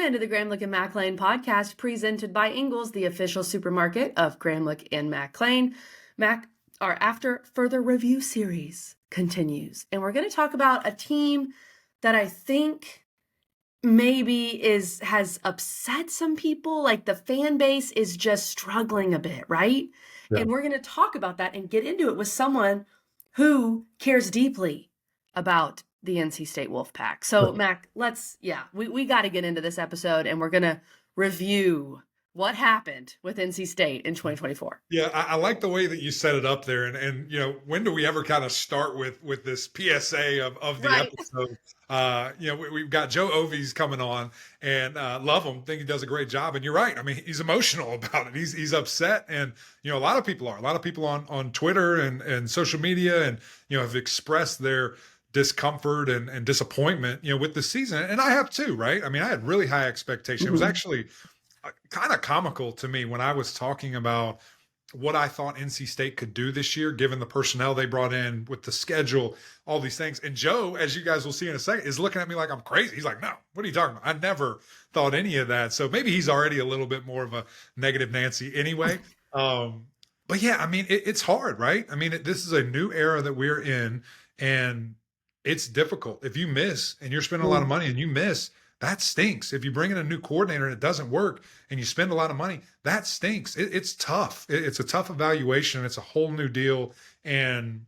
into the Gramlich and McLean podcast presented by Ingles, the official supermarket of Gramlich and McLean. Our After Further Review series continues, and we're going to talk about a team that I think maybe has upset some people. Like the fan base is just struggling a bit, right? Yeah. And we're going to talk about that and get into it with someone who cares deeply about the NC State Wolfpack. So Mac, we got to get into this episode, and we're going to review what happened with NC State in 2024. Yeah, I like the way that you set it up there. And you know, when do we ever kind of start with this PSA of the episode? We've got Joe Ovies coming on, and love him, think he does a great job. And you're right. I mean, he's emotional about it. He's upset. And, you know, a lot of people on Twitter and social media and, you know, have expressed their discomfort and disappointment, you know, with the season. And I have too, right? I mean, I had really high expectations. It was actually kind of comical to me when I was talking about what I thought NC State could do this year, given the personnel they brought in with the schedule, all these things. And Joe, as you guys will see in a second, is looking at me like I'm crazy. He's like, no, what are you talking about? I never thought any of that. So maybe he's already a little bit more of a negative Nancy anyway. But yeah, I mean, it's hard, right? I mean, this is a new era that we're in, and it's difficult. If you miss and you're spending a lot of money and you miss, that stinks. If you bring in a new coordinator and it doesn't work and you spend a lot of money, that stinks. It's tough. It's a tough evaluation. It's a whole new deal. And,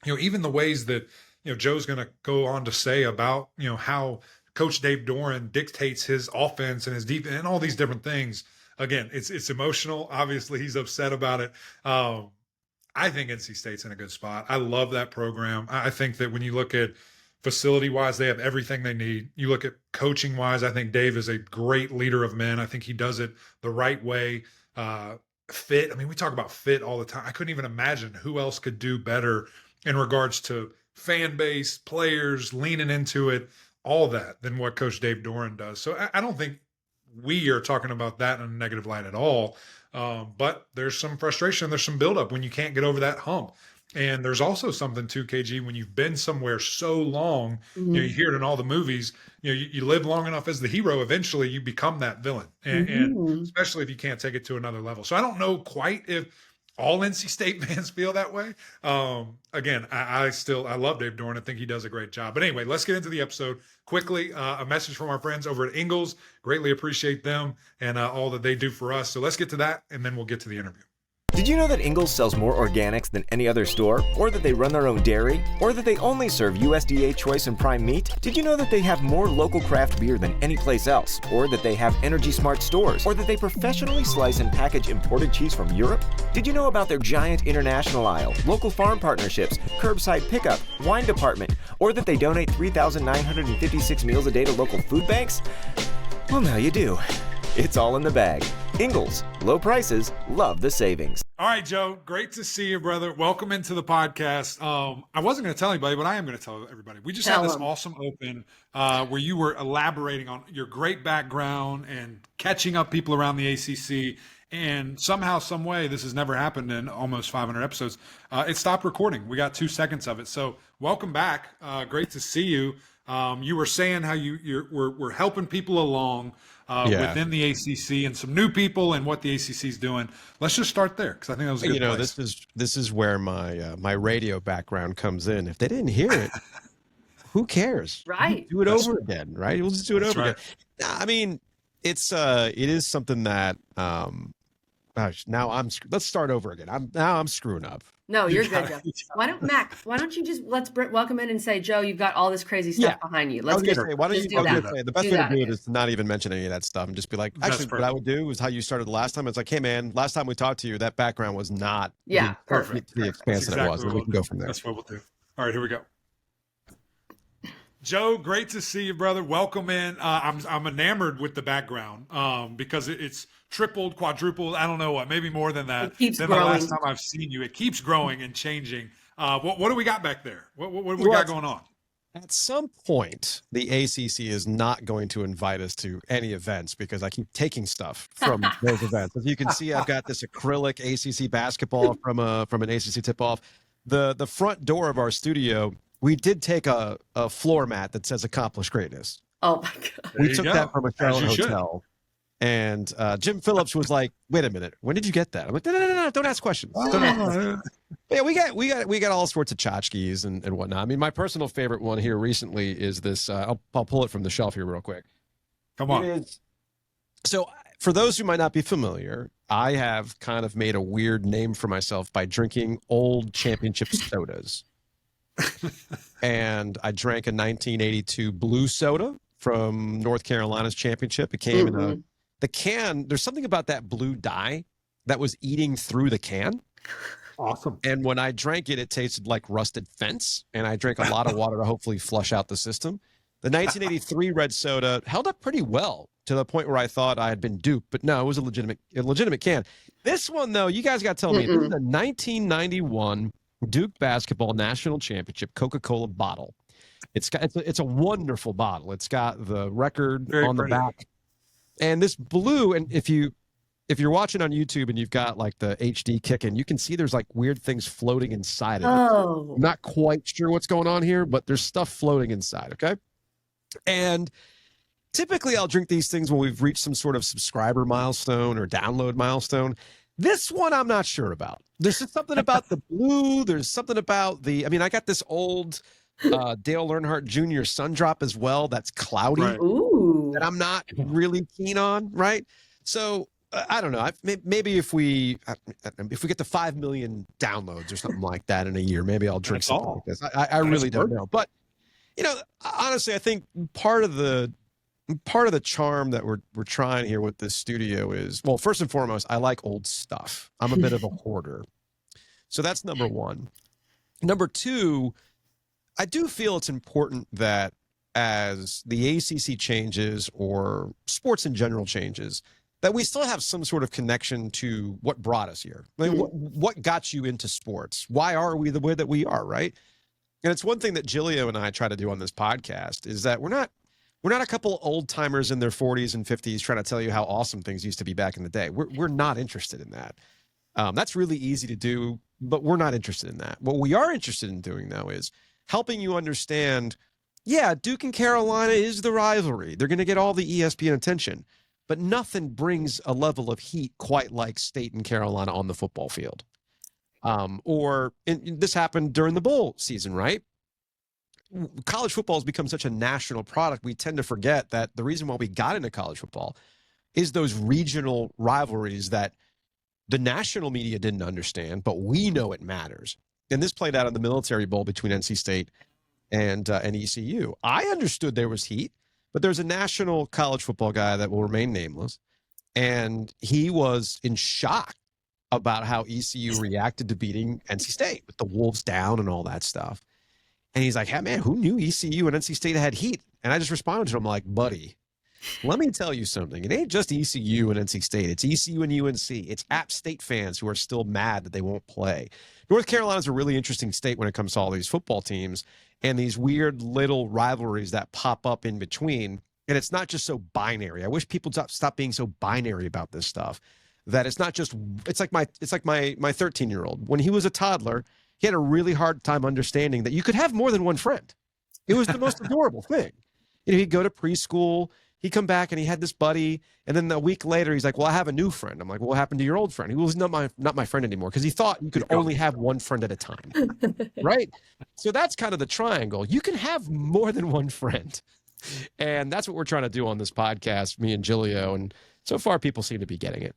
you know, even the ways that, you know, Joe's going to go on to say about, you know, how Coach Dave Doran dictates his offense and his defense and all these different things. Again, it's emotional. Obviously, he's upset about it. I think NC State's in a good spot. I love that program. I think that when you look at facility-wise, they have everything they need. You look at coaching-wise, I think Dave is a great leader of men. I think he does it the right way. Fit, I mean, we talk about fit all the time. I couldn't even imagine who else could do better in regards to fan base, players, leaning into it, all that than what Coach Dave Doran does. So I don't think we are talking about that in a negative light at all. But there's some frustration. There's some buildup when you can't get over that hump. And there's also something too, KG, when you've been somewhere so long, you know, you hear it in all the movies, you know, you live long enough as the hero, eventually you become that villain. And especially if you can't take it to another level. So I don't know quite if all NC State fans feel that way. Again, I love Dave Doran. I think he does a great job. But anyway, let's get into the episode quickly. A message from our friends over at Ingles. Greatly appreciate them and all that they do for us. So let's get to that, and then we'll get to the interview. Did you know that Ingles sells more organics than any other store? Or that they run their own dairy? Or that they only serve USDA choice and prime meat? Did you know that they have more local craft beer than any place else? Or that they have Energy Smart stores? Or that they professionally slice and package imported cheese from Europe? Did you know about their giant international aisle, local farm partnerships, curbside pickup, wine department? Or that they donate 3,956 meals a day to local food banks? Well, now you do. It's all in the bag. Ingles, low prices, love the savings. All right, Joe, great to see you, brother. Welcome into the podcast. I wasn't going to tell anybody, but I am going to tell everybody. We just had this awesome open where you were elaborating on your great background and catching up people around the ACC. And somehow, some way, this has never happened in almost 500 episodes. It stopped recording. We got 2 seconds of it. So welcome back. Great to see you. You were saying how we're helping people along within the ACC and some new people and what the ACC is doing. Let's just start there because I think that was a good place. This is where my radio background comes in. If they didn't hear it, who cares? Right. Do it over again, right? We'll just do it over again. I mean, it is something that gosh, let's start over again. I'm screwing up. No, you're good, Joe. Why don't you just let's welcome in and say, Joe, you've got all this crazy stuff behind you. Let's get it. Why don't you do that? The best way to do it is to not even mention any of that stuff and just be like, actually, what I would do is how you started the last time. It's like, hey, man, last time we talked to you, that background was not perfect. The expanse that it was. And we can go from there. That's what we'll do. All right, here we go. Joe, great to see you, brother. Welcome in. I'm enamored with the background because it's tripled, quadrupled. I don't know what, maybe more than that. It keeps than growing. The last time I've seen you. It keeps growing and changing. What do we got back there? What do we got going on? At some point, the ACC is not going to invite us to any events because I keep taking stuff from those events. As you can see, I've got this acrylic ACC basketball from an ACC tip-off. The front door of our studio, we did take a floor mat that says accomplished greatness. Oh my God. There We you took go. that from a As Charlotte you should. hotel. And Jim Phillips was like, "Wait a minute, when did you get that?" I'm like, "No, don't ask questions. Don't ask questions." Yeah, we got all sorts of tchotchkes and whatnot. I mean, my personal favorite one here recently is this. I'll pull it from the shelf here real quick. Come on. It is, so for those who might not be familiar, I have kind of made a weird name for myself by drinking old championship sodas. And I drank a 1982 blue soda from North Carolina's championship. It came in the can. There's something about that blue dye that was eating through the can. Awesome. And when I drank it, it tasted like rusted fence. And I drank a lot of water to hopefully flush out the system. The 1983 red soda held up pretty well to the point where I thought I had been duped. But no, it was a legitimate can. This one, though, you guys got to tell me, this is a 1991 Duke basketball national championship Coca-Cola bottle. It's a wonderful bottle. It's got the record Very on pretty. the back. And this blue, and if you're watching on YouTube and you've got like the HD kicking, you can see there's like weird things floating inside of it. Oh. I'm not quite sure what's going on here, but there's stuff floating inside, okay? And typically I'll drink these things when we've reached some sort of subscriber milestone or download milestone. This one I'm not sure about. There's just something about the blue. There's something about I got this old Dale Earnhardt Jr. Sundrop as well that's cloudy. Right. Ooh. That I'm not really keen on, right? So I don't know. Maybe if we get to 5 million downloads or something like that in a year, maybe I'll drink something like this. I really don't know. But honestly, I think part of the charm that we're trying here with this studio is, well, first and foremost, I like old stuff. I'm a bit of a hoarder. So that's number one. Number two, I do feel it's important that as the ACC changes or sports in general changes, that we still have some sort of connection to what brought us here. I mean, what got you into sports? Why are we the way that we are, right? And it's one thing that Gilio and I try to do on this podcast is that we're not a couple old timers in their 40s and 50s trying to tell you how awesome things used to be back in the day. We're not interested in that. That's really easy to do, but we're not interested in that. What we are interested in doing, though, is helping you understand, yeah, Duke and Carolina is the rivalry. They're going to get all the ESPN attention, but nothing brings a level of heat quite like State and Carolina on the football field. This happened during the bowl season, right? College football has become such a national product, we tend to forget that the reason why we got into college football is those regional rivalries that the national media didn't understand, but we know it matters. And this played out in the Military Bowl between NC State and ECU. I understood there was heat, but there's a national college football guy that will remain nameless, and he was in shock about how ECU reacted to beating NC State with the Wolves down and all that stuff. And he's like, hey, man, who knew ECU and NC State had heat? And I just responded to him like, buddy, let me tell you something. It ain't just ECU and NC State. It's ECU and UNC. It's App State fans who are still mad that they won't play. North Carolina's a really interesting state when it comes to all these football teams and these weird little rivalries that pop up in between. And it's not just so binary. I wish people stop being so binary about this stuff. That it's not just, it's like my 13-year-old. When he was a toddler, he had a really hard time understanding that you could have more than one friend. It was the most adorable thing. He'd go to preschool, he'd come back and he had this buddy, and then a week later he's like, well, I have a new friend. I'm like, well, what happened to your old friend? He was not my friend anymore, because he thought you could only have one friend at a time. Right? So that's kind of the triangle. You can have more than one friend. And that's what we're trying to do on this podcast, me and Gilio, and so far people seem to be getting it.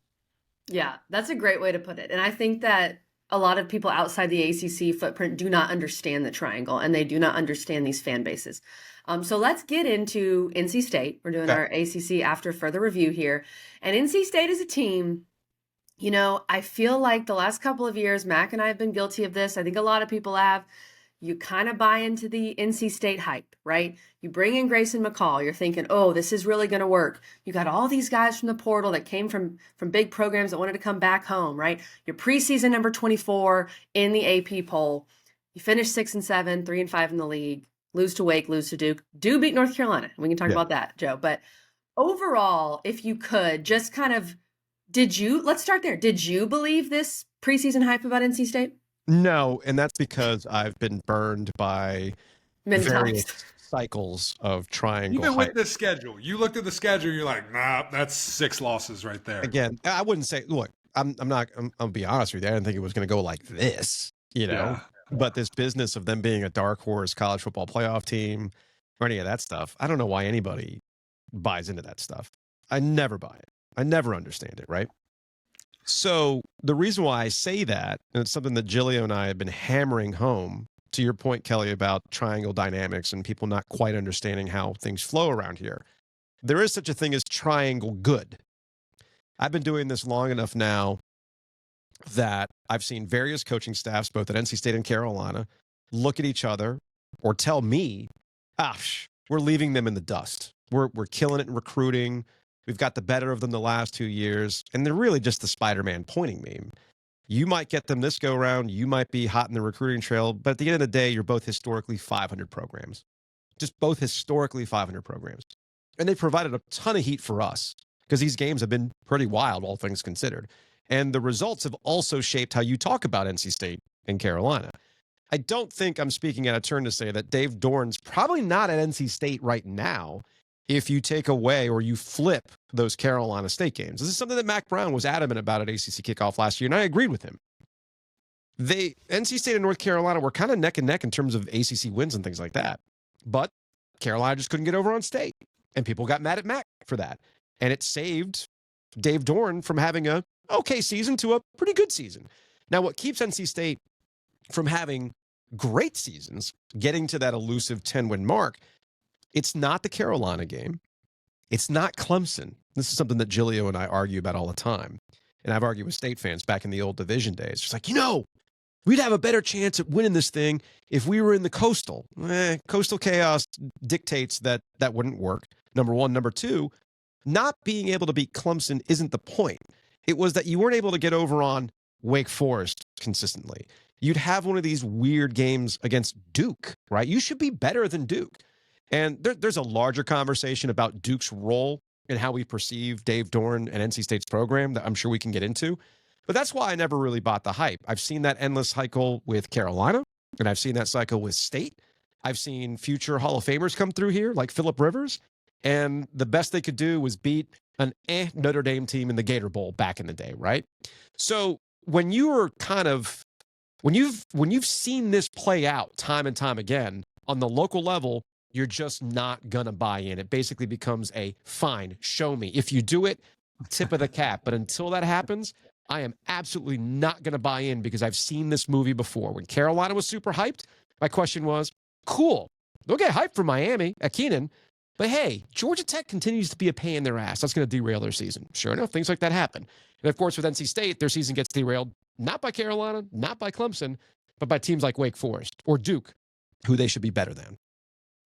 Yeah, that's a great way to put it. And I think that a lot of people outside the ACC footprint do not understand the triangle, and they do not understand these fan bases. So let's get into NC State. We're doing our ACC after further review here. And NC State is a team, I feel like the last couple of years, Mac and I have been guilty of this. I think a lot of people have. You kind of buy into the NC State hype, right? You bring in Grayson McCall. You're thinking, oh, this is really going to work. You got all these guys from the portal that came from big programs that wanted to come back home, right? You're preseason number 24 in the AP poll. You finish 6-7, 3-5 in the league, lose to Wake, lose to Duke. Do beat North Carolina. We can talk about that, Joe. But overall, if you could just kind of, let's start there. Did you believe this preseason hype about NC State? No, and that's because I've been burned by Many various times. cycles of triangle Even with hype. the schedule, you looked at the schedule, you're like, nah, that's 6 losses right there. Again, I wouldn't say, look, I'm gonna be honest with you. I didn't think it was going to go like this, Yeah. but this business of them being a dark horse college football playoff team or any of that stuff, I don't know why anybody buys into that stuff. I never buy it. I never understand it, right? So the reason why I say that, and it's something that Gilio and I have been hammering home, to your point, Kelly, about triangle dynamics and people not quite understanding how things flow around here. There is such a thing as triangle good. I've been doing this long enough now that I've seen various coaching staffs, both at NC State and Carolina, look at each other or tell me, we're leaving them in the dust. We're killing it in recruiting. We've got the better of them the last 2 years. And they're really just the Spider-Man pointing meme. You might get them this go around. You might be hot in the recruiting trail. But at the end of the day, you're both historically 500 programs. Just both historically 500 programs. And they provided a ton of heat for us because these games have been pretty wild, all things considered. And the results have also shaped how you talk about NC State and Carolina. I don't think I'm speaking out of turn to say that Dave Dorn's probably not at NC State right now if you take away or you flip those Carolina State games. This is something that Mac Brown was adamant about at ACC kickoff last year, and I agreed with him. NC State and North Carolina were kind of neck and neck in terms of ACC wins and things like that. But Carolina just couldn't get over on State, and people got mad at Mac for that. And it saved Dave Dorn from having a okay season to a pretty good season. Now, what keeps NC State from having great seasons, getting to that elusive 10-win mark, it's not the Carolina game. It's not Clemson. This is something that Gilio and I argue about all the time. And I've argued with State fans back in the old division days. It's like, we'd have a better chance at winning this thing if we were in the Coastal. Coastal chaos dictates that wouldn't work. Number one. Number two, not being able to beat Clemson isn't the point. It was that you weren't able to get over on Wake Forest consistently. You'd have one of these weird games against Duke, right? You should be better than Duke. And there's a larger conversation about Duke's role in how we perceive Dave Dorn and NC State's program that I'm sure we can get into. But that's why I never really bought the hype. I've seen that endless cycle with Carolina, and I've seen that cycle with State. I've seen future Hall of Famers come through here, like Phillip Rivers, and the best they could do was beat an Notre Dame team in the Gator Bowl back in the day, right? So when you've seen this play out time and time again on the local level, you're just not going to buy in. It basically becomes a fine, show me. If you do it, tip of the cap. But until that happens, I am absolutely not going to buy in because I've seen this movie before. When Carolina was super hyped, my question was, cool, they'll get hyped for Miami at Keenan. But hey, Georgia Tech continues to be a pain in their ass. That's going to derail their season. Sure enough, things like that happen. And of course, with NC State, their season gets derailed not by Carolina, not by Clemson, but by teams like Wake Forest or Duke, who they should be better than.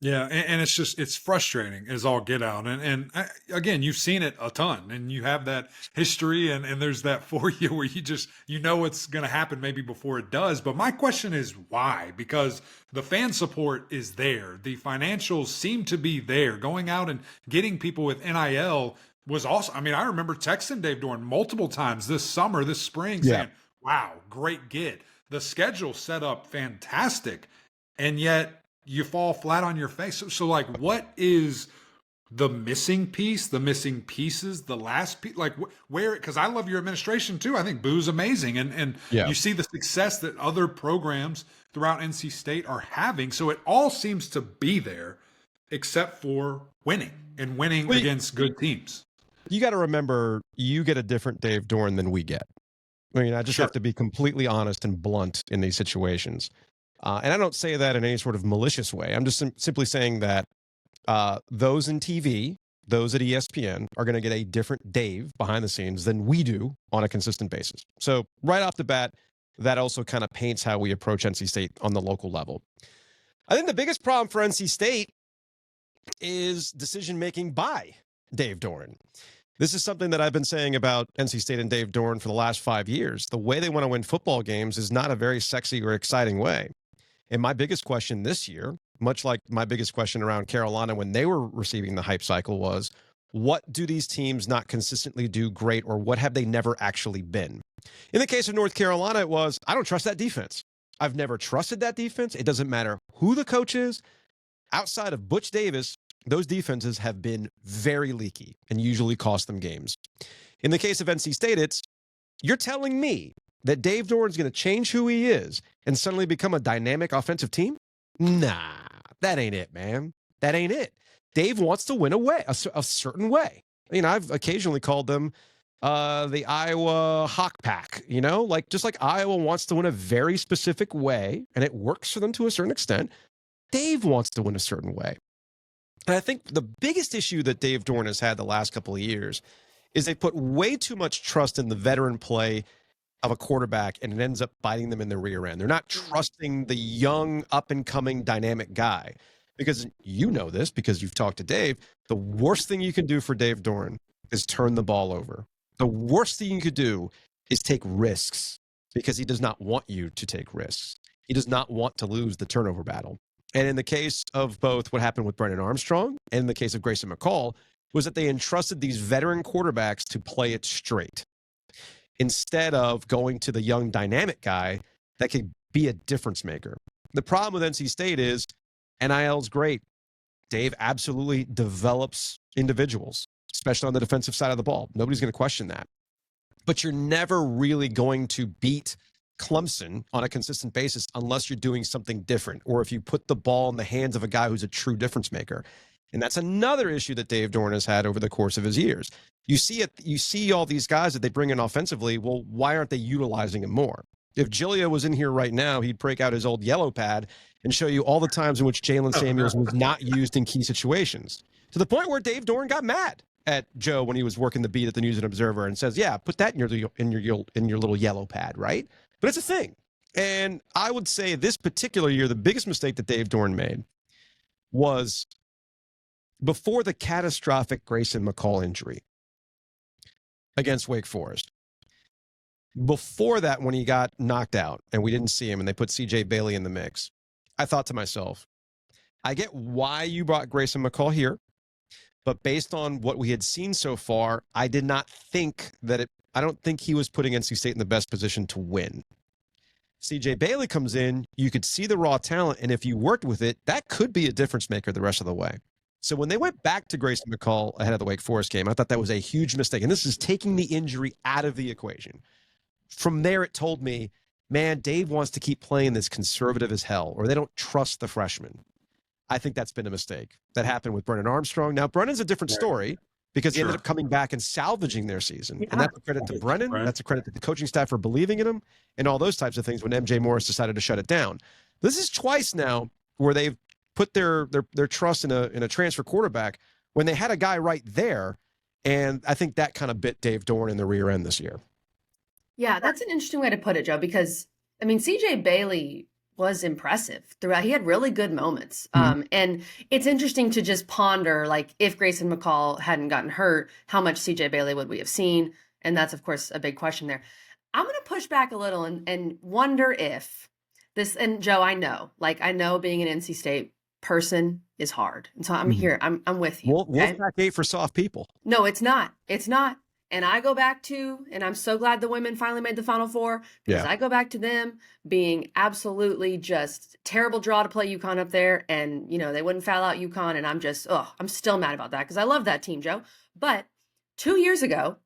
Yeah, and it's frustrating as all get out. And again, you've seen it a ton, and you have that history, and there's that for you where you know what's going to happen maybe before it does. But my question is why? Because the fan support is there. The financials seem to be there. Going out and getting people with NIL was awesome. I mean, I remember texting Dave Dorn multiple times this spring, saying, wow, great get. The schedule set up fantastic, and yet you fall flat on your face. So like, what is the missing piece, the missing pieces, the last piece? Like where, because I love your administration too. I think Boo's amazing. And you see the success that other programs throughout NC State are having. So it all seems to be there except for winning against good teams. You got to remember, you get a different Dave Dorn than we get. I mean, I just have to be completely honest and blunt in these situations. And I don't say that in any sort of malicious way. I'm just simply saying that those in TV, those at ESPN, are going to get a different Dave behind the scenes than we do on a consistent basis. So right off the bat, that also kind of paints how we approach NC State on the local level. I think the biggest problem for NC State is decision-making by Dave Dorn. This is something that I've been saying about NC State and Dave Dorn for the last 5 years. The way they want to win football games is not a very sexy or exciting way. And my biggest question this year, much like my biggest question around Carolina when they were receiving the hype cycle, was what do these teams not consistently do great, or what have they never actually been? In the case of North Carolina, it was, I don't trust that defense. I've never trusted that defense. It doesn't matter who the coach is. outside of Butch Davis, those defenses have been very leaky and usually cost them games. In the case of NC State, you're telling me that Dave Doran's going to change who he is and suddenly become a dynamic offensive team? Nah, that ain't it, man. That ain't it. Dave wants to win a certain way. I mean, I've occasionally called them the Iowa Hawk Pack, just like Iowa wants to win a very specific way, and it works for them to a certain extent. Dave wants to win a certain way. And I think the biggest issue that Dave Doran has had the last couple of years is they put way too much trust in the veteran play of a quarterback, and it ends up biting them in the rear end. They're not trusting the young, up-and-coming, dynamic guy. Because you know this, because you've talked to Dave, the worst thing you can do for Dave Doran is turn the ball over. The worst thing you could do is take risks, because he does not want you to take risks. He does not want to lose the turnover battle. And in the case of both what happened with Brennan Armstrong and in the case of Grayson McCall, was that they entrusted these veteran quarterbacks to play it straight instead of going to the young dynamic guy that could be a difference maker. The problem with NC State is NIL's great. Dave absolutely develops individuals, especially on the defensive side of the ball. Nobody's going to question that. But you're never really going to beat Clemson on a consistent basis unless you're doing something different, or if you put the ball in the hands of a guy who's a true difference maker. And that's another issue that Dave Doran has had over the course of his years. You see all these guys that they bring in offensively. Well, why aren't they utilizing him more? If Giglio was in here right now, he'd break out his old yellow pad and show you all the times in which Jalen Samuels was not used in key situations, to the point where Dave Doran got mad at Joe when he was working the beat at the News and Observer and says, yeah, put that in your little yellow pad, right? But it's a thing. And I would say this particular year, the biggest mistake that Dave Doran made was before the catastrophic Grayson McCall injury against Wake Forest. Before that, when he got knocked out and we didn't see him and they put CJ Bailey in the mix, I thought to myself, I get why you brought Grayson McCall here, but based on what we had seen so far, I did not think I don't think he was putting NC State in the best position to win. CJ Bailey comes in, you could see the raw talent, and if you worked with it, that could be a difference maker the rest of the way. So when they went back to Grayson McCall ahead of the Wake Forest game, I thought that was a huge mistake. And this is taking the injury out of the equation. From there, it told me, man, Dave wants to keep playing this conservative as hell, or they don't trust the freshman. I think that's been a mistake. That happened with Brennan Armstrong. Now, Brennan's a different story because he ended up coming back and salvaging their season. And that's a credit to Brennan. That's a credit to the coaching staff for believing in him and all those types of things when MJ Morris decided to shut it down. This is twice now where they've put their trust in a transfer quarterback when they had a guy right there. And I think that kind of bit Dave Doran in the rear end this year. Yeah, that's an interesting way to put it, Joe, because, I mean, CJ Bailey was impressive throughout. He had really good moments. And it's interesting to just ponder, like, if Grayson McCall hadn't gotten hurt, how much CJ Bailey would we have seen? And that's, of course, a big question there. I'm going to push back a little and wonder if this, and Joe, I know being an NC State person is hard. And so I'm here. I'm with you. Wolfpack ain't for soft people. No, it's not. It's not. And I go back to, and I'm so glad the women finally made the Final Four, because I go back to them being absolutely just terrible draw to play UConn up there. And, they wouldn't foul out UConn. And I'm still mad about that because I love that team, Joe. But 2 years ago,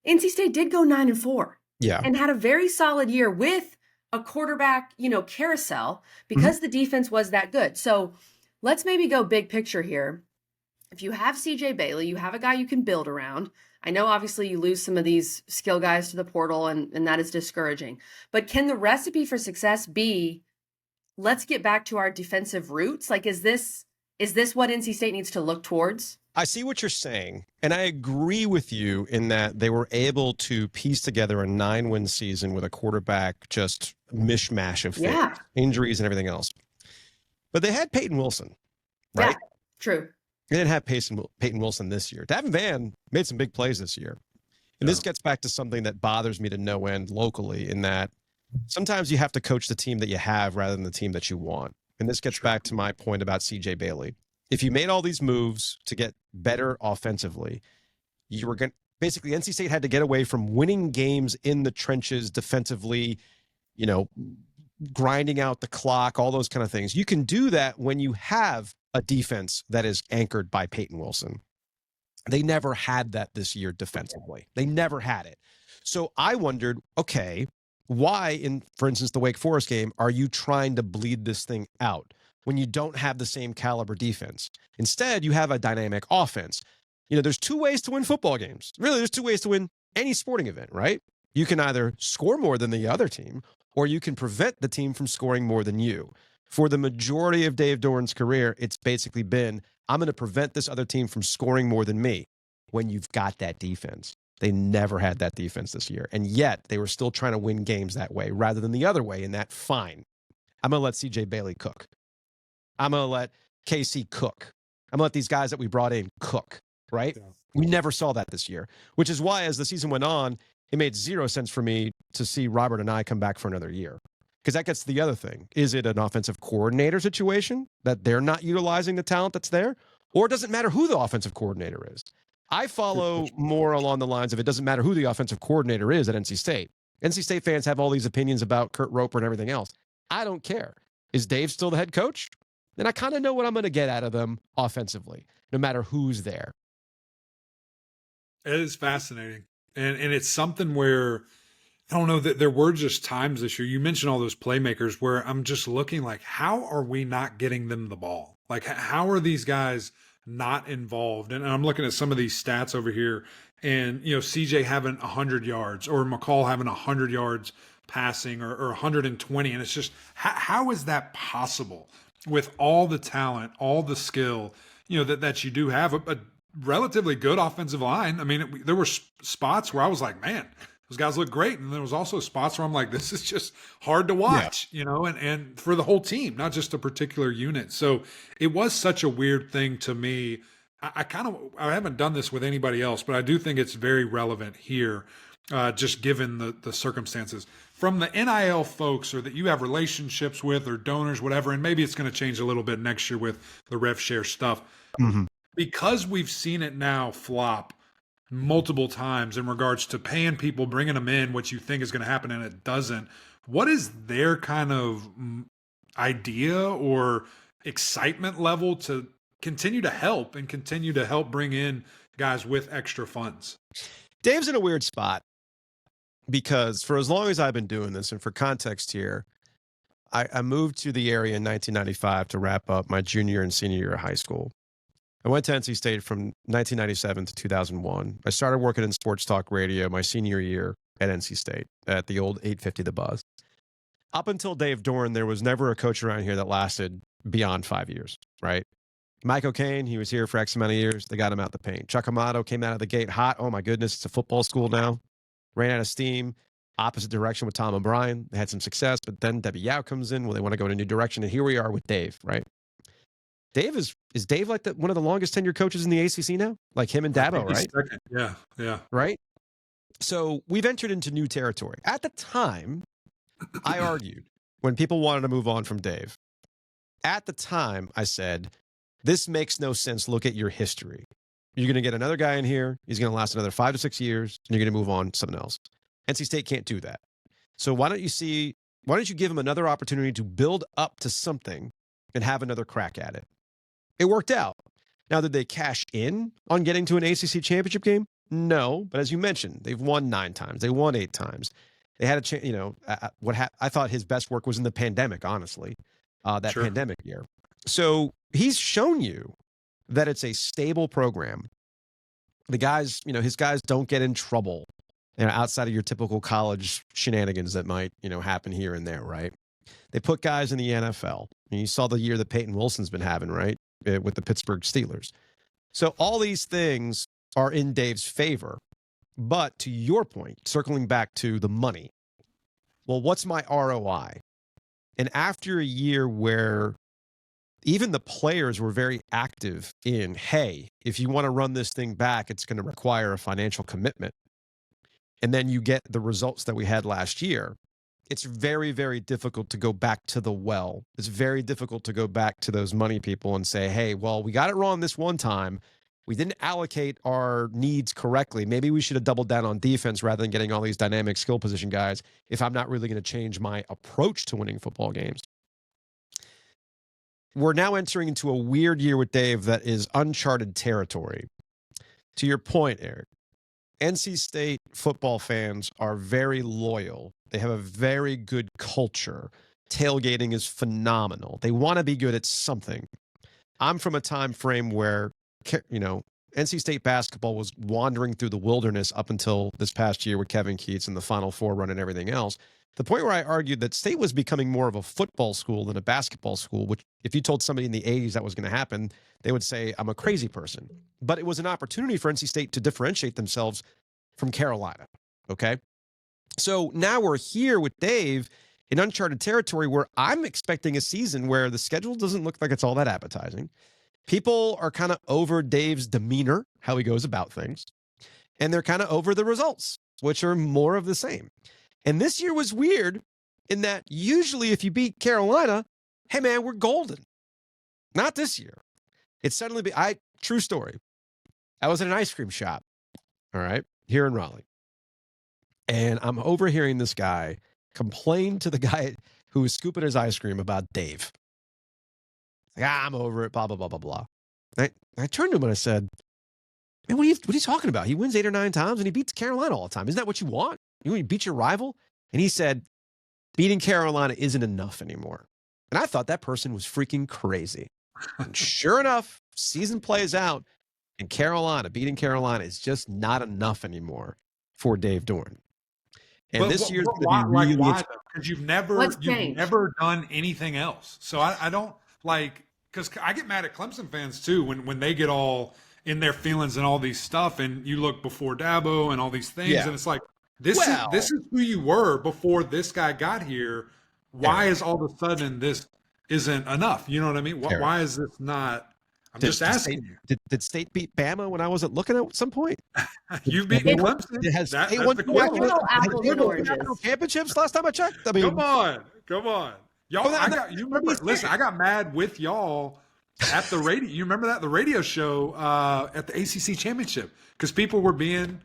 NC State did go 9-4. Yeah. And had a very solid year with a quarterback, carousel, because the defense was that good. So let's maybe go big picture here. If you have CJ Bailey, you have a guy you can build around. I know obviously you lose some of these skill guys to the portal and that is discouraging. But can the recipe for success be, let's get back to our defensive roots? Like, is this what NC State needs to look towards? I see what you're saying. And I agree with you in that they were able to piece together a 9-win season with a quarterback just mishmash of things, injuries and everything else. But they had Peyton Wilson, right? Yeah, true. They didn't have Peyton Wilson this year. Davin Vann made some big plays this year. And this gets back to something that bothers me to no end locally, in that sometimes you have to coach the team that you have rather than the team that you want. And this gets back to my point about CJ Bailey. If you made all these moves to get better offensively, you were going to basically, NC State had to get away from winning games in the trenches defensively, grinding out the clock, all those kind of things. You can do that when you have a defense that is anchored by Peyton Wilson. They never had that this year defensively. They never had it. So I wondered, okay, why in, for instance, the Wake Forest game, are you trying to bleed this thing out when you don't have the same caliber defense? Instead, you have a dynamic offense. You know, there's two ways to win football games. Really, there's two ways to win any sporting event, right? You can either score more than the other team, or you can prevent the team from scoring more than you. For the majority of Dave Doran's career, it's basically been, I'm going to prevent this other team from scoring more than me when you've got that defense. They never had that defense this year. And yet they were still trying to win games that way rather than the other way. And that, fine. I'm going to let CJ Bailey cook. I'm going to let KC cook. I'm going to let these guys that we brought in cook, right? Yeah. We never saw that this year, which is why as the season went on, it made zero sense for me to see Robert and I come back for another year. Because that gets to the other thing. Is it an offensive coordinator situation that they're not utilizing the talent that's there? Or it doesn't matter who the offensive coordinator is? I follow more along the lines of it doesn't matter who the offensive coordinator is at NC State. NC State fans have all these opinions about Kurt Roper and everything else. I don't care. Is Dave still the head coach? Then I kind of know what I'm going to get out of them offensively, no matter who's there. It is fascinating. And it's something where, I don't know, that there were just times this year, you mentioned all those playmakers where I'm just looking like, how are we not getting them the ball? Like, how are these guys not involved? And I'm looking at some of these stats over here and, you know, CJ having 100 yards or McCall having 100 yards passing or 120. And it's just, how is that possible with all the talent, all the skill, you know, that you do have a relatively good offensive line? I mean, there were spots where I was like, man, those guys look great. And there was also spots where I'm like, this is just hard to watch, you know, and for the whole team, not just a particular unit. So it was such a weird thing to me. I haven't done this with anybody else, but I do think it's very relevant here, just given the circumstances. From the NIL folks or that you have relationships with or donors, whatever, and maybe it's going to change a little bit next year with the rev share stuff. Mm-hmm. Because we've seen it now flop multiple times in regards to paying people, bringing them in, what you think is going to happen, and it doesn't. What is their kind of idea or excitement level to continue to help and continue to help bring in guys with extra funds? Dave's in a weird spot because for as long as I've been doing this, and for context here, I moved to the area in 1995 to wrap up my junior and senior year of high school. I went to NC State from 1997 to 2001. I started working in sports talk radio my senior year at NC State at the old 850 The Buzz. Up until Dave Doran, there was never a coach around here that lasted beyond 5 years, right? Mike O'Kane, he was here for X amount of years. They got him out the paint. Chuck Amato came out of the gate hot. Oh, my goodness, it's a football school now. Ran out of steam. Opposite direction with Tom O'Brien. They had some success, but then Debbie Yao comes in. Well, they want to go in a new direction, and here we are with Dave, right? Dave is Dave like one of the longest tenured coaches in the ACC now? Like him and Dabo, right? Second. Yeah. Right? So we've entered into new territory. At the time, I argued when people wanted to move on from Dave. At the time, I said, this makes no sense. Look at your history. You're going to get another guy in here. He's going to last another 5 to 6 years, and you're going to move on to something else. NC State can't do that. So why don't you give him another opportunity to build up to something and have another crack at it? It worked out. Now, did they cash in on getting to an ACC championship game? No, but as you mentioned, they've won 9 times. They won 8 times. They had a chance. You know, I thought his best work was in the pandemic. Honestly, that pandemic year. So he's shown you that it's a stable program. The guys, you know, his guys don't get in trouble, you know, outside of your typical college shenanigans that might, you know, happen here and there, right? They put guys in the NFL. And you saw the year that Peyton Wilson's been having, right, with the Pittsburgh Steelers. So all these things are in Dave's favor. But to your point, circling back to the money, well, what's my ROI? And after a year where even the players were very active in, hey, if you want to run this thing back, it's going to require a financial commitment. And then you get the results that we had last year. It's very, very difficult to go back to the well. It's very difficult to go back to those money people and say, hey, well, we got it wrong this one time. We didn't allocate our needs correctly. Maybe we should have doubled down on defense rather than getting all these dynamic skill position guys if I'm not really going to change my approach to winning football games. we're now entering into a weird year with Dave that is uncharted territory. To your point, Eric, NC State football fans are very loyal. They have a very good culture. Tailgating is phenomenal. They want to be good at something. I'm from a time frame where, NC State basketball was wandering through the wilderness up until this past year with Kevin Keatts and the Final Four run and everything else. The point where I argued that State was becoming more of a football school than a basketball school, which if you told somebody in the 80s that was going to happen, they would say, I'm a crazy person. But it was an opportunity for NC State to differentiate themselves from Carolina, okay? So now we're here with Dave in uncharted territory where I'm expecting a season where the schedule doesn't look like it's all that appetizing. People are kind of over Dave's demeanor, how he goes about things, and they're kind of over the results, which are more of the same. And this year was weird in that usually if you beat Carolina, hey man, we're golden. Not this year. It's suddenly true story. I was at an ice cream shop, all right, here in Raleigh. And I'm overhearing this guy complain to the guy who was scooping his ice cream about Dave. Like, I'm over it, blah, blah, blah, blah, blah. I turned to him and I said, man, what are you talking about? He wins 8 or 9 times and he beats Carolina all the time. Isn't that what you want? You want to beat your rival? And he said, beating Carolina isn't enough anymore. And I thought that person was freaking crazy. And sure enough, season plays out and beating Carolina is just not enough anymore for Dave Dorn. And this year's going to be really why? Because you've never done anything else. So I don't because I get mad at Clemson fans too when they get all in their feelings and all these stuff, and you look before Dabo and all these things, and it's like this is who you were before this guy got here. Why is all of a sudden this isn't enough? You know what I mean? Why is this not? I'm just asking. Did State beat Bama when I wasn't looking at some point? You've beaten Clemson. That's the question. Championships last time I checked. I mean, come on. Y'all, I got mad with y'all at the radio. You remember that? The radio show at the ACC championship because people were being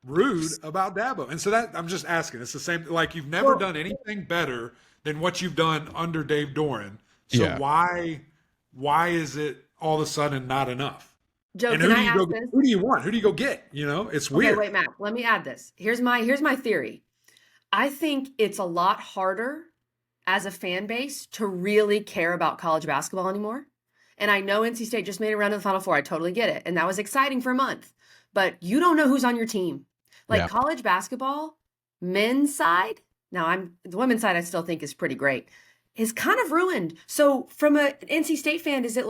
rude about Dabo. And so that I'm just asking. It's the same. Like you've never done anything better than what you've done under Dave Doran. So why is it all of a sudden not enough? Joe, and can I ask this? Who do you want? Who do you go get? It's weird. Okay, wait, Matt. Let me add this. Here's my theory. I think it's a lot harder as a fan base to really care about college basketball anymore. And I know NC State just made it around to the Final Four. I totally get it. And that was exciting for a month. But you don't know who's on your team. College basketball, men's side, the women's side I still think is pretty great, is kind of ruined. So from an NC State fan, is it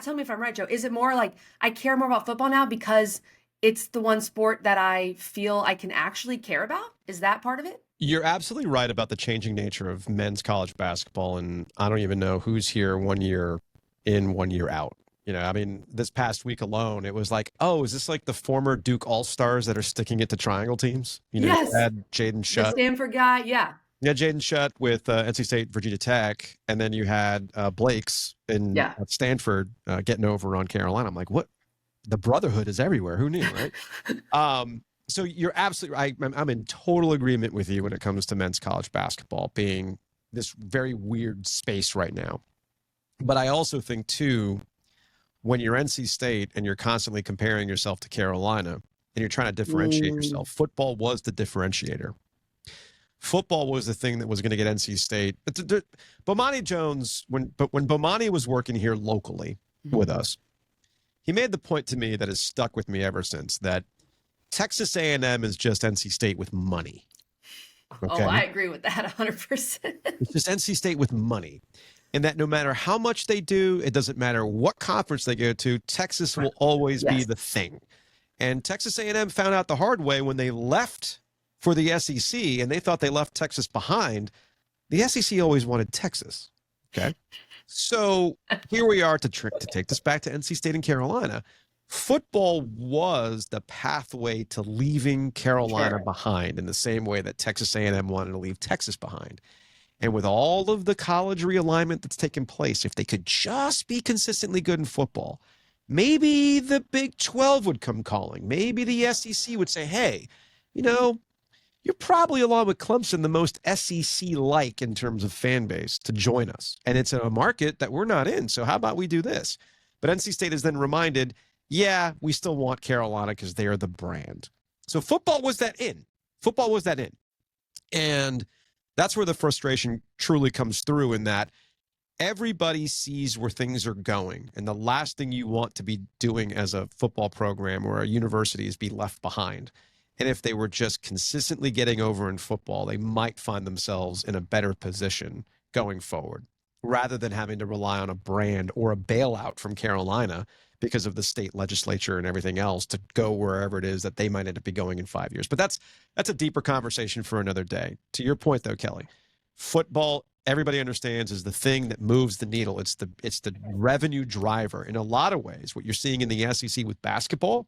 tell me if I'm right, Joe, is it more like I care more about football now because it's the one sport that I feel I can actually care about? Is that part of it? You're absolutely right about the changing nature of men's college basketball. And I don't even know who's here 1 year in, 1 year out. This past week alone, it was like, oh, is this like the former Duke All-Stars that are sticking it to triangle teams? Yes. You had Jaden Shutt. The Stanford guy, yeah. You had Jaden Shutt with NC State, Virginia Tech, and then you had Blake's at Stanford getting over on Carolina. I'm like, what? The brotherhood is everywhere. Who knew, right? So you're absolutely right. I'm in total agreement with you when it comes to men's college basketball being this very weird space right now. But I also think, too, when you're NC State and you're constantly comparing yourself to Carolina and you're trying to differentiate yourself, football was the differentiator. Football was the thing that was going to get NC State. Bomani Jones, when Bomani was working here locally with us, he made the point to me that has stuck with me ever since, that Texas A&M is just NC State with money. Okay? Oh, I agree with that 100%. It's just NC State with money. And that no matter how much they do, it doesn't matter what conference they go to, Texas will always be the thing. And Texas A&M found out the hard way when they left for the SEC, and they thought they left Texas behind. The SEC always wanted Texas. Okay. So here we are to take this back to NC State and Carolina. Football was the pathway to leaving Carolina behind in the same way that Texas A&M wanted to leave Texas behind. And with all of the college realignment that's taken place, if they could just be consistently good in football, maybe the Big 12 would come calling. Maybe the SEC would say, hey, you're probably, along with Clemson, the most SEC-like in terms of fan base to join us. And it's in a market that we're not in. So how about we do this? But NC State is then reminded, yeah, we still want Carolina because they are the brand. So football was that in. Football was that in. And that's where the frustration truly comes through, in that everybody sees where things are going. And the last thing you want to be doing as a football program or a university is be left behind. And if they were just consistently getting over in football, they might find themselves in a better position going forward, rather than having to rely on a brand or a bailout from Carolina because of the state legislature and everything else to go wherever it is that they might end up be going in 5 years. But that's a deeper conversation for another day. To your point, though, Kelly, football, everybody understands, is the thing that moves the needle. It's the revenue driver. In a lot of ways, what you're seeing in the SEC with basketball,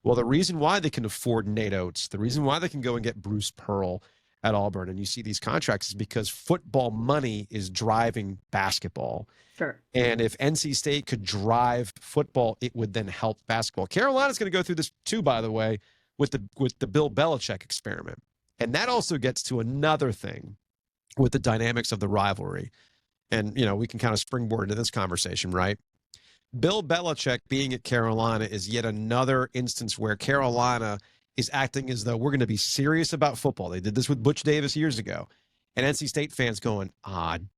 well, the reason why they can afford Nate Oates, the reason why they can go and get Bruce Pearl at Auburn, and you see these contracts, is because football money is driving basketball. Sure. And if NC State could drive football, it would then help basketball. Carolina's going to go through this too, by the way, with the Bill Belichick experiment. And that also gets to another thing with the dynamics of the rivalry. And, you know, we can kind of springboard into this conversation, right? Bill Belichick being at Carolina is yet another instance where Carolina is acting as though we're going to be serious about football. They did this with Butch Davis years ago. And NC State fans going,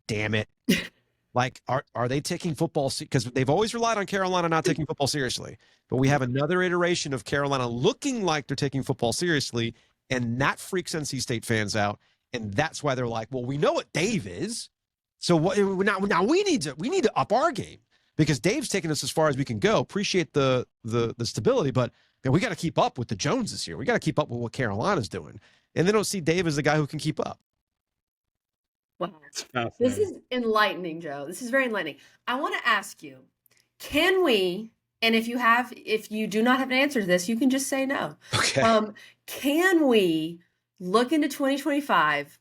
damn it. Like, are they taking football? Because they've always relied on Carolina not taking football seriously. But we have another iteration of Carolina looking like they're taking football seriously, and that freaks NC State fans out. And that's why they're like, well, we know what Dave is. So now we need to up our game, because Dave's taking us as far as we can go. Appreciate the stability, but man, we got to keep up with the Joneses here. We got to keep up with what Carolina's doing. And they don't see Dave as the guy who can keep up. Wow. This is enlightening, Joe. This is very enlightening. I want to ask you, can we, and if you do not have an answer to this, you can just say no. Okay. Can we look into 2025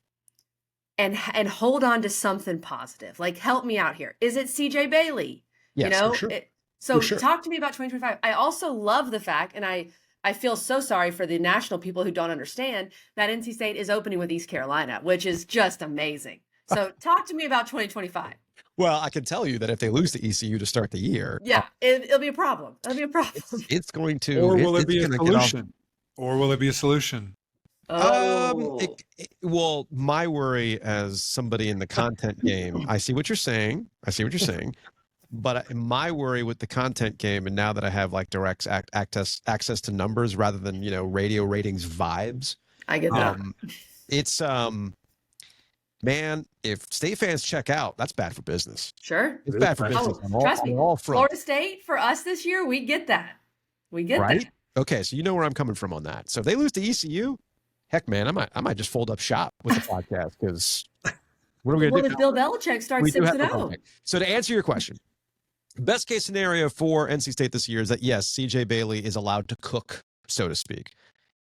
and hold on to something positive? Like, help me out here. Is it CJ Bailey? Yes, you know, for sure. So For sure. Talk to me about 2025. I also love the fact, and I feel so sorry for the national people who don't understand, that NC State is opening with East Carolina, which is just amazing. So talk to me about 2025. Well, I can tell you that if they lose to ECU to start the year, Yeah, it'll be a problem. It'll be a problem. it's going to. Or will it be a gonna get off- solution? Or will it be a solution? Oh, Well, my worry as somebody in the content game, I see what you're saying. But my worry with the content game, and now that I have like direct access to numbers rather than, you know, radio ratings vibes, I get that. it's man, if State fans check out, that's bad for business. Sure. It's bad for business. Oh, trust me. All Florida State for us this year, we get that. We get right? that. Okay, so you know where I'm coming from on that. So if they lose to ECU, heck, man, I might just fold up shop with the podcast, because what are we going to do? Well, if Bill Belichick starts 6-0. So to answer your question, best case scenario for NC State this year is that, yes, CJ Bailey is allowed to cook, so to speak.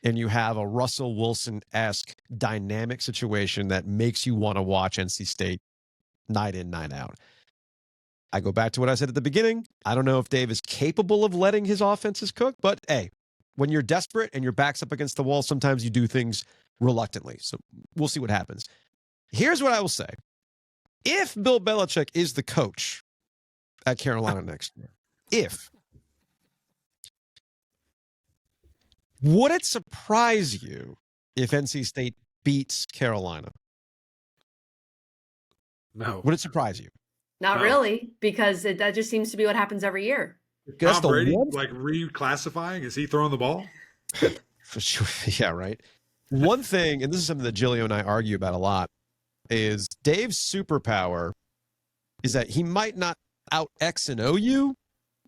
And you have a Russell Wilson-esque dynamic situation that makes you want to watch NC State night in, night out. I go back to what I said at the beginning. I don't know if Dave is capable of letting his offenses cook, but hey, when you're desperate and your back's up against the wall, sometimes you do things reluctantly. So we'll see what happens. Here's what I will say. If Bill Belichick is the coach at Carolina next year, would it surprise you if NC State beats Carolina? No. Would it surprise you? Not No. really, because that just seems to be what happens every year. That's Tom the Brady, one- like reclassifying? Is he throwing the ball? For sure. Yeah, right. One thing, and this is something that Gilio and I argue about a lot, is Dave's superpower is that he might not out X and O you,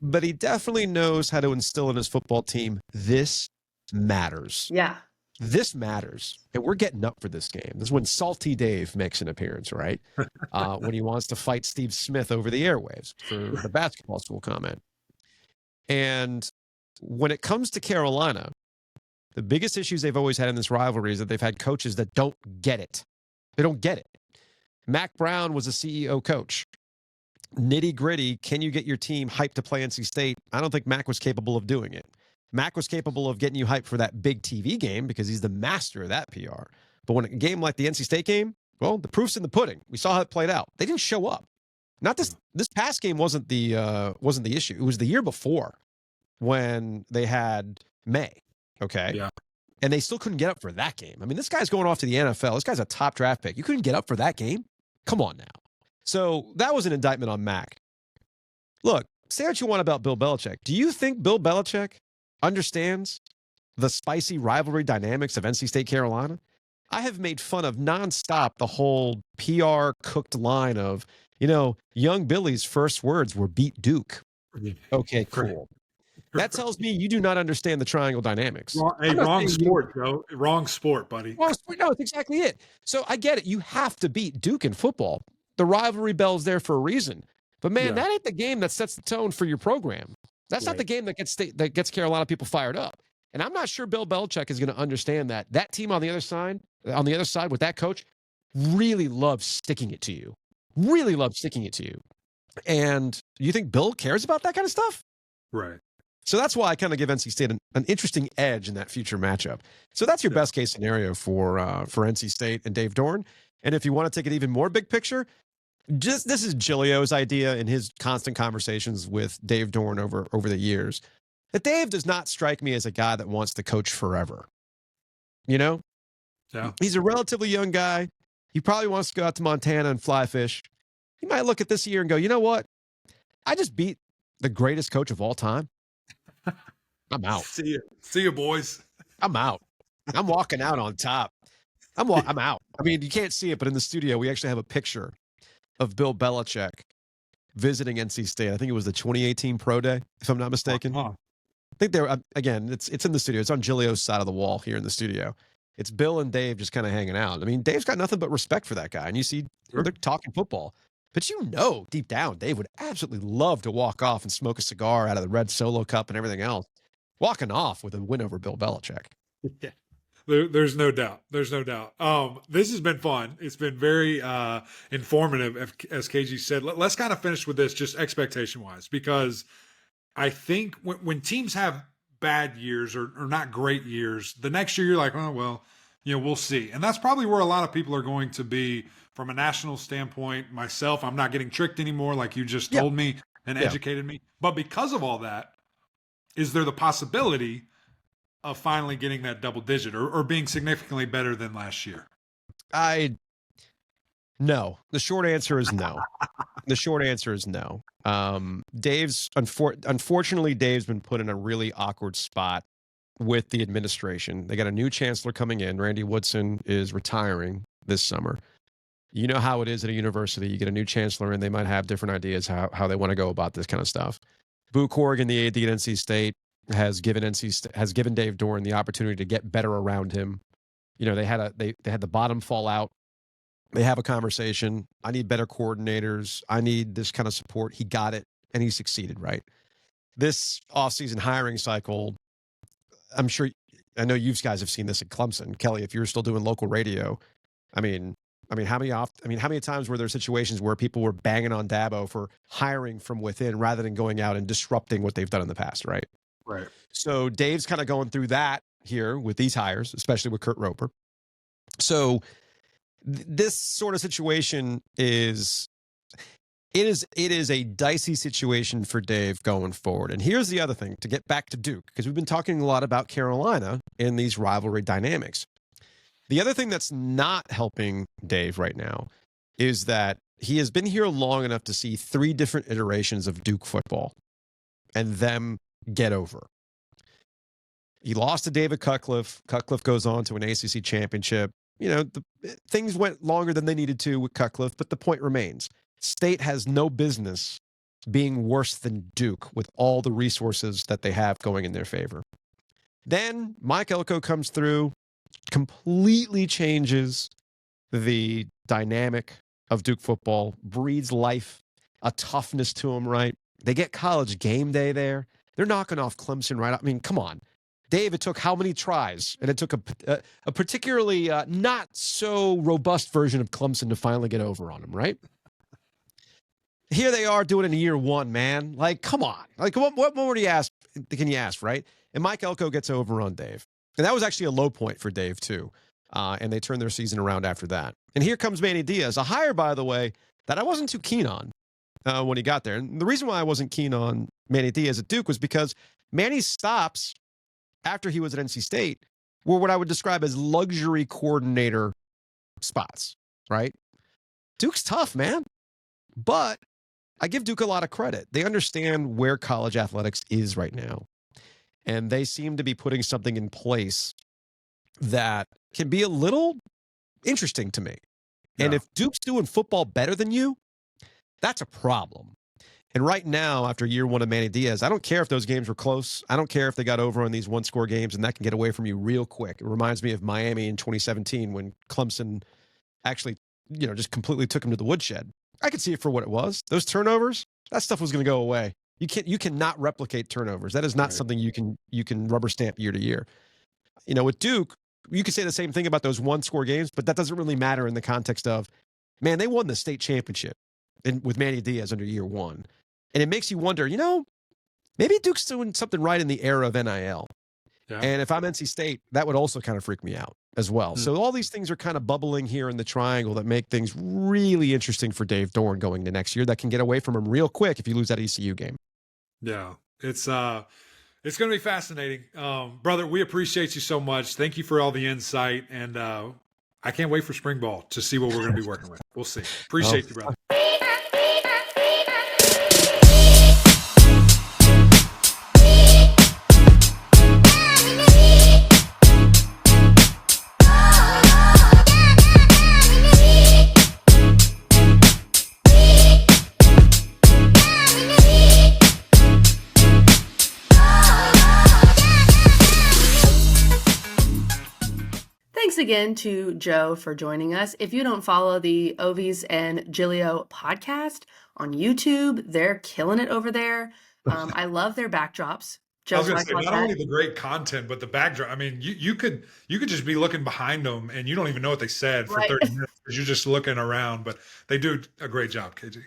but he definitely knows how to instill in his football team, this matters. Yeah. This matters. And we're getting up for this game. This is when Salty Dave makes an appearance, right? When he wants to fight Steve Smith over the airwaves for the basketball school comment. And when it comes to Carolina, the biggest issues they've always had in this rivalry is that they've had coaches that don't get it. They don't get it. Mac Brown was a CEO coach. Nitty gritty, can you get your team hyped to play NC State? I don't think Mac was capable of doing it. Mac was capable of getting you hyped for that big TV game because he's the master of that PR. But when a game like the NC State game, well, the proof's in the pudding. We saw how it played out. They didn't show up. Not this past game wasn't the issue. It was the year before when they had May. Okay. Yeah. And they still couldn't get up for that game. I mean, this guy's going off to the NFL. This guy's a top draft pick. You couldn't get up for that game? Come on now. So that was an indictment on Mac. Look, say what you want about Bill Belichick. Do you think Bill Belichick understands the spicy rivalry dynamics of NC State, Carolina? I have made fun of nonstop the whole PR cooked line of, young Billy's first words were beat Duke. Okay, cool. That tells me you do not understand the triangle dynamics. Wrong sport, Joe. Wrong sport, buddy. No, it's exactly it. So I get it. You have to beat Duke in football. The rivalry bell's there for a reason. But man, that ain't the game that sets the tone for your program. That's not the game that gets Carolina people fired up. And I'm not sure Bill Belichick is going to understand that. That team on the other side with that coach, really loves sticking it to you. Really loves sticking it to you. And you think Bill cares about that kind of stuff? Right. So that's why I kind of give NC State an interesting edge in that future matchup. So that's your best case scenario for NC State and Dave Dorn. And if you want to take it even more big picture, this is Giglio's idea in his constant conversations with Dave Dorn over the years. That Dave does not strike me as a guy that wants to coach forever. Yeah. He's a relatively young guy. He probably wants to go out to Montana and fly fish. He might look at this year and go, you know what? I just beat the greatest coach of all time. I'm out. See you, boys. I'm out. I'm walking out on top. I'm out. I mean, you can't see it, but in the studio, we actually have a picture of Bill Belichick visiting NC State. I think it was the 2018 Pro Day, if I'm not mistaken. I think they're, again, it's in the studio. It's on Giglio's side of the wall here in the studio. It's Bill and Dave just kind of hanging out. I mean, Dave's got nothing but respect for that guy. And you see, they're talking football. But deep down, Dave would absolutely love to walk off and smoke a cigar out of the red Solo cup and everything else. Walking off with a win over Bill Belichick. Yeah. There's no doubt. There's no doubt. This has been fun. It's been very informative, as KG said. Let's kind of finish with this just expectation-wise, because I think when teams have bad years or not great years, the next year you're like, oh, well, we'll see. And that's probably where a lot of people are going to be from a national standpoint. Myself, I'm not getting tricked anymore like you just told me and educated me. But because of all that, is there the possibility of finally getting that double digit or being significantly better than last year? No. The short answer is no. The short answer is no. Unfortunately, Dave's been put in a really awkward spot with the administration. They got a new chancellor coming in. Randy Woodson is retiring this summer. You know how it is at a university. You get a new chancellor and they might have different ideas how they want to go about this kind of stuff. Boo Corrigan, the AD at NC State, has given Dave Dorn the opportunity to get better around him. They had the bottom fall out. They have a conversation. I need better coordinators. I need this kind of support. He got it, and he succeeded, right? This offseason hiring cycle, I know you guys have seen this at Clemson. Kelly, if you're still doing local radio, I mean, how many times were there situations where people were banging on Dabo for hiring from within rather than going out and disrupting what they've done in the past, right? Right. So Dave's kind of going through that here with these hires, especially with Kurt Roper. So this sort of situation is a dicey situation for Dave going forward. And here's the other thing, to get back to Duke, because we've been talking a lot about Carolina in these rivalry dynamics. The other thing that's not helping Dave right now is that he has been here long enough to see 3 different iterations of Duke football and them get over. He lost to David Cutcliffe. Cutcliffe goes on to an ACC championship. Things went longer than they needed to with Cutcliffe, but the point remains. State has no business being worse than Duke with all the resources that they have going in their favor. Then Mike Elko comes through, completely changes the dynamic of Duke football, breathes life, a toughness to them, right? They get College game day there. They're knocking off Clemson right. I mean, come on. Dave, it took how many tries? And it took a particularly not so robust version of Clemson to finally get over on him, right? here they are doing it in year one, man. Like, come on. Like, what more do you ask? Can you ask, right? And Mike Elko gets over on Dave. And that was actually a low point for Dave, too. And they turned their season around after that. And here comes Manny Diaz, a hire, by the way, that I wasn't too keen on when he got there. And the reason why I wasn't keen on Manny Diaz at Duke was because Manny's stops after he was at NC State were what I would describe as luxury coordinator spots, right? Duke's tough, man. But I give Duke a lot of credit. They understand where college athletics is right now. And they seem to be putting something in place that can be a little interesting to me. Yeah. And if Duke's doing football better than you, that's a problem. And right now, after year one of Manny Diaz, I don't care if those games were close. I don't care if they got over on these one-score games, and that can get away from you real quick. It reminds me of Miami in 2017 when Clemson actually, just completely took him to the woodshed. I could see it for what it was. Those turnovers, that stuff was going to go away. You cannot replicate turnovers. That is not something you can rubber stamp year to year. With Duke, you could say the same thing about those one-score games, but that doesn't really matter in the context of, man, they won the state championship with Manny Diaz under year one. And it makes you wonder, maybe Duke's doing something right in the era of NIL. Yeah. And if I'm NC State, that would also kind of freak me out as well. So all these things are kind of bubbling here in the triangle that make things really interesting for Dave Doran going to next year that can get away from him real quick if you lose that ECU game. Yeah, it's going to be fascinating. Brother, we appreciate you so much. Thank you for all the insight. And I can't wait for spring ball to see what we're going to be working with. We'll see. Appreciate you, brother. Thanks again to Joe for joining us. If you don't follow the Ovies and Gilio podcast on YouTube, they're killing it over there. I love their backdrops. I was going to say, not only the great content, but the backdrop. I mean, you could just be looking behind them and you don't even know what they said for 30 minutes because you're just looking around. But they do a great job, KG.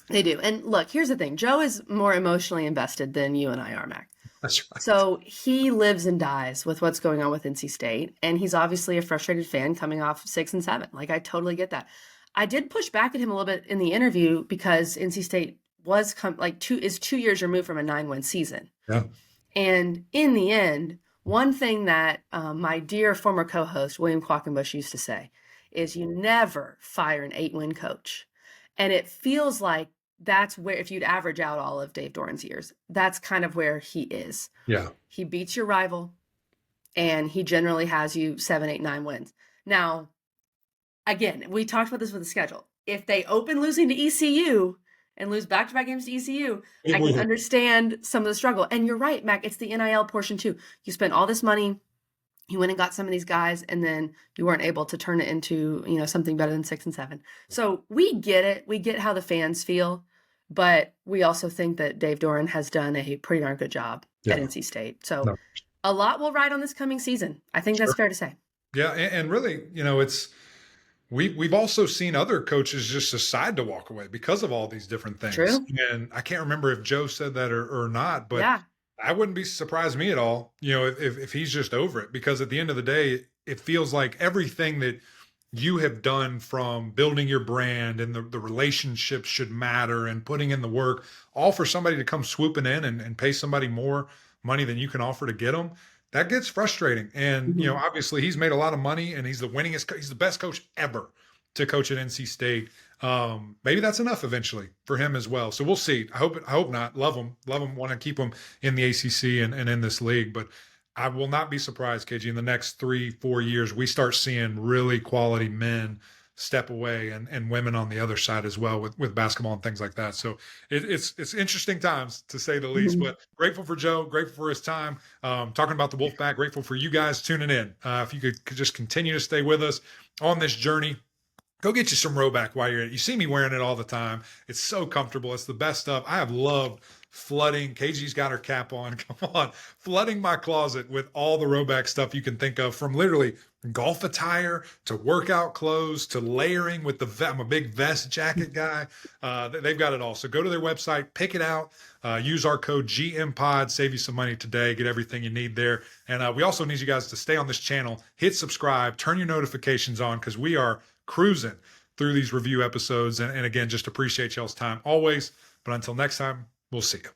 They do. And look, here's the thing. Joe is more emotionally invested than you and I are, Mac. That's right. So he lives and dies with what's going on with NC State. And he's obviously a frustrated fan coming off 6 and 7. Like, I totally get that. I did push back at him a little bit in the interview because NC State was is 2 years removed from a 9-win season. Yeah. And in the end, one thing that my dear former co-host, William Quackenbush, used to say is you never fire an 8-win coach. And it feels like that's where, if you'd average out all of Dave Doran's years, that's kind of where he is. Yeah. He beats your rival and he generally has you 7, 8, 9 wins. Now, again, we talked about this with the schedule. If they open losing to ECU and lose back-to-back games to ECU, I can understand some of the struggle. And you're right, Mac, it's the NIL portion too. You spent all this money, you went and got some of these guys, and then you weren't able to turn it into, something better than 6 and 7. So we get it. We get how the fans feel, but we also think that Dave Doran has done a pretty darn good job at NC State. So a lot will ride on this coming season. I think that's fair to say. Yeah, and really, it's we've also seen other coaches just decide to walk away because of all these different things. True. And I can't remember if Joe said that or not, but yeah. I wouldn't be surprised me at all, if he's just over it, because at the end of the day, it feels like everything that you have done from building your brand and the relationships should matter and putting in the work, all for somebody to come swooping in and pay somebody more money than you can offer to get them. That gets frustrating. And, obviously he's made a lot of money and he's the best coach ever to coach at NC State. Maybe that's enough eventually for him as well. So we'll see. I hope not. Love him, want to keep him in the ACC and in this league. But I will not be surprised, KG, in the next 3-4 years, we start seeing really quality men step away and women on the other side as well with basketball and things like that. So it's interesting times, to say the least, but grateful for Joe, grateful for his time, talking about the Wolfpack, grateful for you guys tuning in. If you could just continue to stay with us on this journey, go get you some Rowback while you're at it. You see me wearing it all the time. It's so comfortable. It's the best stuff. I have loved flooding. KG's got her cap on. Come on. Flooding my closet with all the Rowback stuff you can think of, from literally golf attire to workout clothes to layering with the I'm a big vest jacket guy. They've got it all. So go to their website, pick it out, use our code GMPOD, save you some money today, get everything you need there. And we also need you guys to stay on this channel, hit subscribe, turn your notifications on, because we are cruising through these review episodes. And again, just appreciate y'all's time always. But until next time, we'll see you.